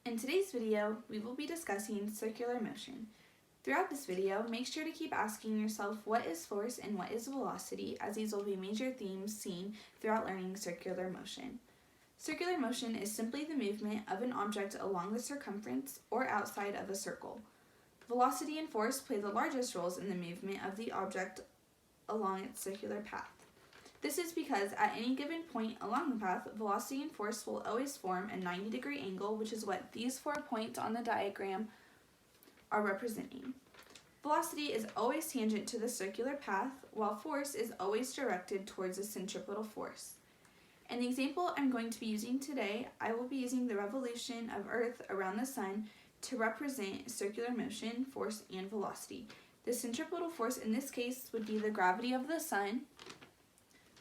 In today's video, we will be discussing circular motion. Throughout this video, make sure to keep asking yourself what is force and what is velocity, as these will be major themes seen throughout learning circular motion. Circular motion is simply the movement of an object along the circumference or outside of a circle. Velocity and force play the largest roles in the movement of the object along its circular path. This is because at any given point along the path, velocity and force will always form a 90-degree angle, which is what these 4 points on the diagram are representing. Velocity is always tangent to the circular path, while force is always directed towards a centripetal force. In the example I'm going to be using today, I will be using the revolution of Earth around the Sun to represent circular motion, force, and velocity. The centripetal force in this case would be the gravity of the Sun.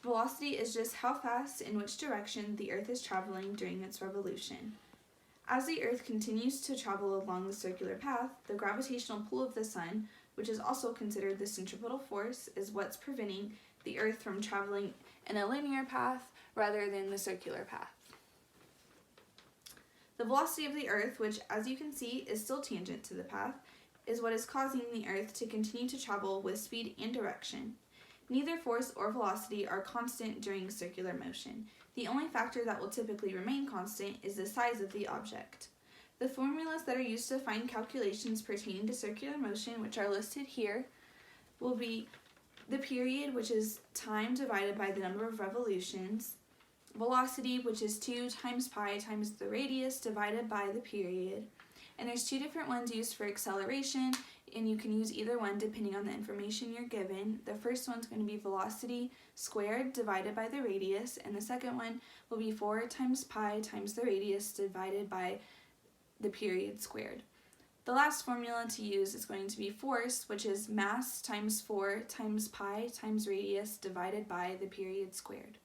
Velocity is just how fast in which direction the Earth is traveling during its revolution. As the Earth continues to travel along the circular path, the gravitational pull of the Sun, which is also considered the centripetal force, is what's preventing the Earth from traveling in a linear path rather than the circular path. The velocity of the Earth, which as you can see is still tangent to the path, is what is causing the Earth to continue to travel with speed and direction. Neither force or velocity are constant during circular motion. The only factor that will typically remain constant is the size of the object. The formulas that are used to find calculations pertaining to circular motion, which are listed here, will be the period, which is time divided by the number of revolutions, velocity, which is 2 times pi times the radius divided by the period, and there's 2 different ones used for acceleration, and you can use either one depending on the information you're given. The first one's going to be velocity squared divided by the radius, and the second one will be 4 times pi times the radius divided by the period squared. The last formula to use is going to be force, which is mass times 4 times pi times radius divided by the period squared.